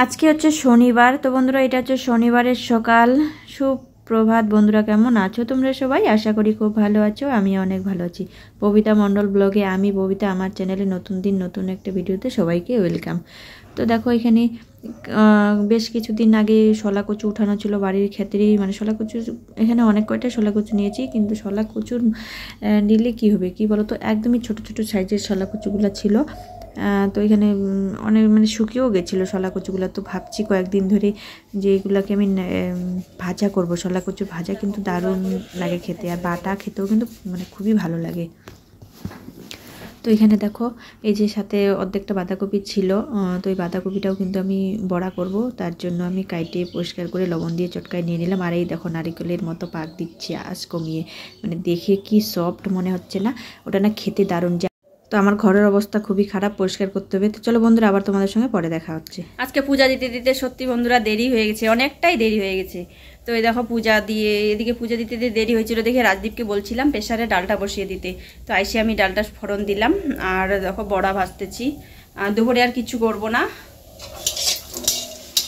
আজকে হচ্ছে শনিবার। তো বন্ধুরা এটা হচ্ছে শনিবারের সকাল। সুপ্রভাত বন্ধুরা, কেমন আছো তোমরা সবাই? আশা করি খুব ভালো আছো, আমি অনেক ভালো আছি। ববিতা মণ্ডল ব্লগে আমি ববিতা, আমার চ্যানেলে নতুন দিন নতুন একটা ভিডিওতে সবাইকে ওয়েলকাম। তো দেখো এখানে বেশ কিছুদিন আগে শলা কচু উঠানো ছিল বাড়ির ক্ষেত্রেই, মানে শলা কচু এখানে অনেক কয়টা শলা কচু নিয়েছি, কিন্তু শলা কচুর নিলে কি হবে কি বলো তো, একদমই ছোট ছোট সাইজের শলা কচুগুলো ছিল। তো এখানে অনেক মানে শুকিয়েও গেছিলো শলা কচুগুলো। তো ভাবছি কয়েকদিন ধরে যে এগুলোকে আমি ভাজা করব। শলা কচু ভাজা কিন্তু দারুণ লাগে খেতে, আর বাটা খেতেও কিন্তু মানে খুবই ভালো লাগে। তো এখানে দেখো এই যে সাথে অর্ধেকটা বাঁধাকপি ছিল, তো এই বাঁধাকপিটাও কিন্তু আমি বড়া করব, তার জন্য আমি কাইটে পরিষ্কার করে লবণ দিয়ে চটকায় নিয়ে নিলাম। আর এই দেখো নারিকেলের মতো পাক দিচ্ছে আঁচ কমিয়ে, মানে দেখে কি সফট মনে হচ্ছে না, ওটা না খেতে দারুণ। তো আমার ঘরের অবস্থা খুবই খারাপ, পরিষ্কার করতে হবে। তো চলো বন্ধুরা, আবার তোমাদের সঙ্গে পরে দেখা হচ্ছে। আজকে পূজা দিতে দিতে সত্যি বন্ধুরা দেরি হয়ে গেছে, অনেকটাই দেরি হয়ে গেছে। তো এই দেখো পূজা দিয়ে এদিকে পূজা দিতে দিতে দেরি হয়েছিল দেখে রাজদীপকে বলছিলাম প্রেসারে ডালটা বসিয়ে দিতে। তো আইসে আমি ডালটা ফোড়ন দিলাম, আর দেখো বড়া ভাজতেছি। দুপুরে আর কিছু করব না,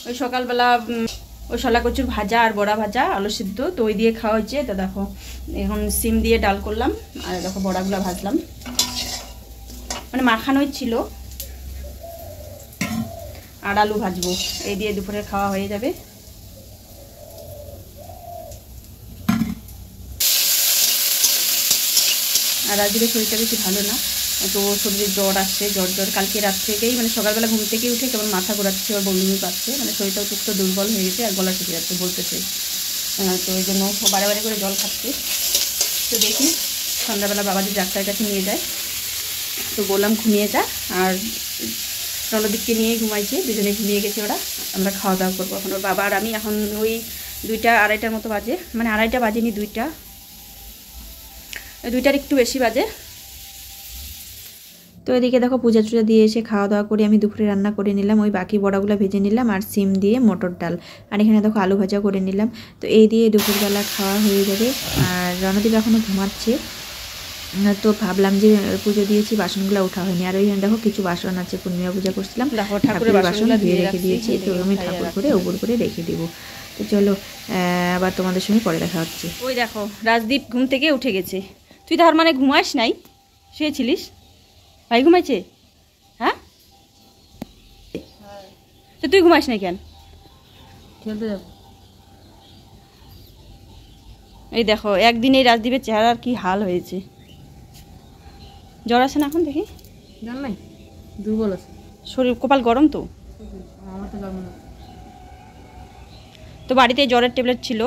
ওই সকালবেলা ওই শলা কচুর ভাজা আর বড়া ভাজা, আলু সিদ্ধ, তো ওই দিয়ে খাওয়া হচ্ছে। তো দেখো এখন সিম দিয়ে ডাল করলাম, আর দেখো বড়াগুলো ভাজলাম, মানে মাখানোই ছিল। আর আলু ভাজবো, এই দিয়ে দুপুরে খাওয়া হয়ে যাবে। আর রাজদীপের শরীরটা বেশি ভালো না, তো শরীরে জ্বর আসছে, জ্বর কালকে রাত থেকেই, মানে সকালবেলা ঘুম থেকে উঠে কেমন মাথা ঘোরাচ্ছে, ওর বমি পাচ্ছে, মানে শরীরটা অতিরিক্ত দুর্বল হয়ে গেছে, আর গলা শুকে যাচ্ছে বলতেছে। তো এই জন্য বারে বারে করে জল খাচ্ছে। তো দেখি সন্ধ্যাবেলা বাবা যদি ডাক্তারের কাছে নিয়ে যায়, তো বললাম ঘুমিয়ে যা। আর রণদীপকে নিয়েই ঘুমাইছে, দুজনে ঘুমিয়ে গেছে ওরা, আমরা খাওয়া দাওয়া করবো এখন। ওর বাবা আর আমি এখন ওই 2টা আড়াইটার মতো বাজে, মানে আড়াইটা বাজেনি, 2টার একটু বেশি বাজে। তো এদিকে দেখো পূজা টুজা দিয়ে এসে খাওয়া দাওয়া করে আমি দুপুরে রান্না করে নিলাম, ওই বাকি বড়াগুলো ভেজে নিলাম আর সিম দিয়ে মটর ডাল, আর এখানে দেখো আলু ভাজা করে নিলাম। তো এই দিয়ে দুপুরবেলা খাওয়া হয়ে যাবে। আর রণদীপ এখনও ঘুমাচ্ছে, তো ভাবলাম যে পুজো দিয়েছি, বাসনগুলো ওঠা হয়নি। আর ওইখানে দেখো কিছু বাসন আছে, পূর্ণিমা পূজা করছিলাম, ঠাকুরের বাসন ধুয়ে রেখে দিয়েছি, তো আমি ঠাকুর করে উপর করে রেখে দেবো। তো চলো আবার তোমাদের সঙ্গে পরে দেখা হচ্ছে। ওই দেখো রাজদীপ ঘুম থেকে উঠে গেছে। তুই তার মানে ঘুমাস নাই, শুয়েছিলিস? ভাই ঘুমাইছে? হ্যাঁ, তো তুই ঘুমাস নাই কেন? খেলতে যাব। এই দেখো একদিনে রাজদীপের চেহারার কি হাল হয়েছে। জ্বর আছে না এখন? দেখি জান নাই, দুর্বল আছে শরীর, কপাল গরম তো। আমার তো গরম না। তো বাড়িতে জ্বরের ট্যাবলেট ছিল,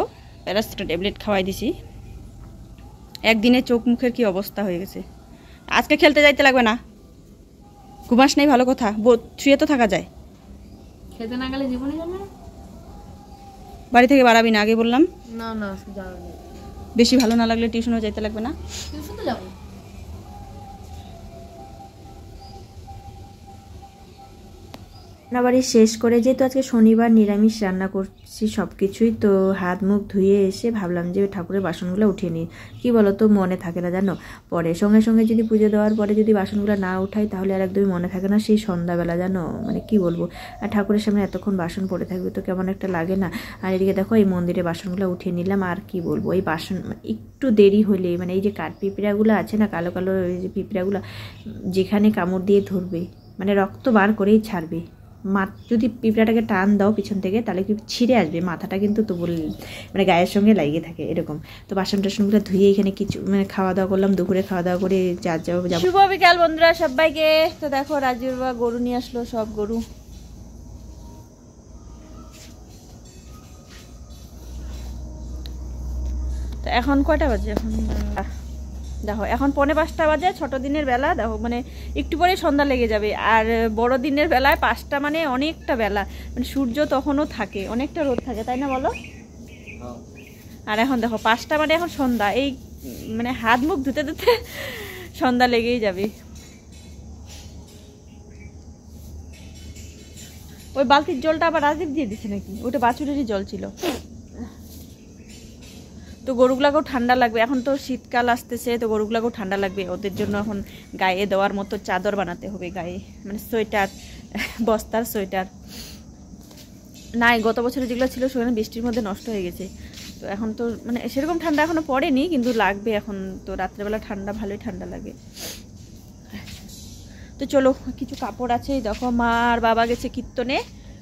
প্যারাসিটামল ট্যাবলেট খাওয়াই দিছি। একদিনে চোখ মুখের কি অবস্থা হয়ে গেছে। আজকে খেলতে যাইতে লাগবে না, ঘুমাস নাই ভালো কথা, শুয়ে তো থাকা যায়। খেতে না গেলে জীবনে যাবে না, বাড়ি থেকে বাড়াবি না, আগে বললাম। না না যাবে, বেশি ভালো না লাগলে টিউশনও যাইতে লাগবে না। টিউশন তো যাবো। রান্নাবাড়ি শেষ করে, যেহেতু আজকে শনিবার নিরামিষ রান্না করছি সব কিছুই, তো হাত মুখ ধুয়ে এসে ভাবলাম যে ঠাকুরের বাসনগুলো উঠিয়ে নিই। কী বলো তো, মনে থাকে না জানো, পরে সঙ্গে সঙ্গে যদি পুজো দেওয়ার পরে যদি বাসনগুলো না উঠাই তাহলে আর একদমই মনে থাকে না, সেই সন্ধ্যাবেলা জানো, মানে কি বলবো। আর ঠাকুরের সামনে এতক্ষণ বাসন পড়ে থাকবে তো কেমন একটা লাগে না। আর এদিকে দেখো এই মন্দিরে বাসনগুলো উঠিয়ে নিলাম। আর কি বলবো, এই বাসন একটু দেরি হলে, মানে এই যে কাঠ পিঁপড়াগুলো আছে না, কালো কালো এই যে পিঁপড়াগুলো, যেখানে কামড় দিয়ে ধরবে মানে রক্ত বার করেই ছাড়বে। যদি পিঁপড়াটাকে টান দাও পিছন থেকে, তাহলে কি ছিঁড়ে আসবে, মাথাটা কিন্তু তবু মানে গায়ের সঙ্গে লাগিয়ে থাকে এরকম। তো বাসন টাসনগুলো ধুয়ে এখানে কিছু মানে খাওয়া দাওয়া করলাম, দুপুরে খাওয়া দাওয়া করে যার যাবো। শুভ বিকাল বন্ধুরা সবাইকে। তো দেখো রাজুর বা গরু নিয়ে আসলো, সব গরু। তো এখন কয়টা বাজে? এখন দেখো এখন 4:45 বাজে, ছোট দিনের বেলা দেখো, মানে একটু পরে সন্ধ্যা লেগে যাবে। আর বড় দিনের বেলায় 5টা মানে অনেকটা বেলা, মানে সূর্য তখনও থাকে, অনেকটা রোদ থাকে, তাই না বলো? আর এখন দেখো 5টা মানে এখন সন্ধ্যা, এই মানে হাত মুখ ধুতে ধুতে সন্ধ্যা লেগেই যাবে। ওই বালতির জলটা আবার রাজদীপ দিয়ে দিচ্ছে নাকি? ওটা বাছুরেরই জল ছিল। তো গরুগুলাকেও ঠান্ডা লাগবে, এখন তো শীতকাল আসতেছে, তো গরুগুলাকেও ঠান্ডা লাগবে, ওদের জন্য এখন গায়ে দেওয়ার মতো চাদর বানাতে হবে, গায়ে মানে সোয়েটার, বস্তার সোয়েটার। না, গত বছরে যেগুলো ছিল সেখানে বৃষ্টির মধ্যে নষ্ট হয়ে গেছে। তো এখন তো মানে সেরকম ঠান্ডা এখনও পড়েনি, কিন্তু লাগবে এখন। তো রাত্রেবেলা ঠান্ডা, ভালোই ঠান্ডা লাগে। তো চলো, কিছু কাপড় আছে, দেখো মা আর বাবা গেছে কীর্তনে,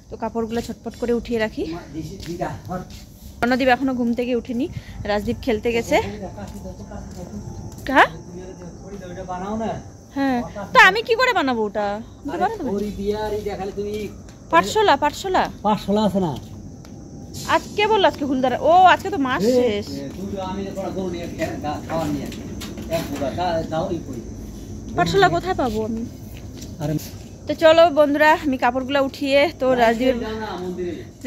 তো কাপড়গুলো ছটপট করে উঠিয়ে রাখি। অন্যদীপ এখনো ঘুম থেকে উঠেনি, রাজদীপ খেলতে গেছে। হ্যাঁ হ্যাঁ, তা আমি কি করে বানাবো ওটা? পাঠশালা পাঠশালা পাঠশালা আছে না আজকে বললো, আজকে হুলদার। ও আজকে তো মাস শেষ। পাঠশালা কোথায় পাবো আমি? তো চলো বন্ধুরা, আমি কাপড়গুলো উঠিয়ে, তো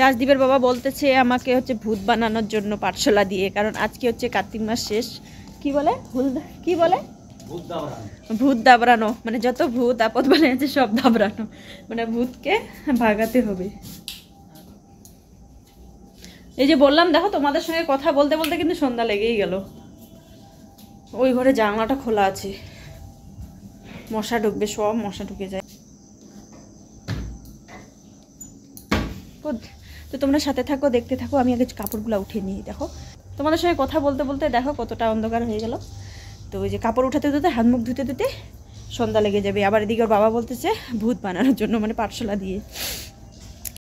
রাজদীপের বাবা বলতেছে আমাকে হচ্ছে ভূত বানানোর জন্য পাঠশালা দিয়ে, কারণ আজকে হচ্ছে কার্তিক মাস শেষ। কি বলে কি বলে? ভূত দাবড়ানো, মানে যত ভূত আপদ বানিয়েছে সব দাবড়ানো, মানে ভূতকে ভাগাতে হবে। এই যে বললাম, দেখো তোমাদের সঙ্গে কথা বলতে বলতে কিন্তু সন্ধ্যা লেগেই গেল। ওই ঘরে জানলাটা খোলা আছে, মশা ঢুকবে, সব মশা ঢুকে যায়। তো তোমরা সাথে থাকো, দেখতে থাকো। আমি আগে কাপড়গুলো উঠিয়ে নিই। দেখো তোমাদের সঙ্গে কথা বলতে বলতে দেখো কতটা অন্ধকার হয়ে গেল। তো ওই যে কাপড় উঠাতে ধুতে, হাত মুখ ধুতে ধুতে সন্ধ্যা লেগে যাবে। আবার এদিকে ওর বাবা বলতেছে ভূত বানানোর জন্য, মানে পাঠশালা দিয়ে।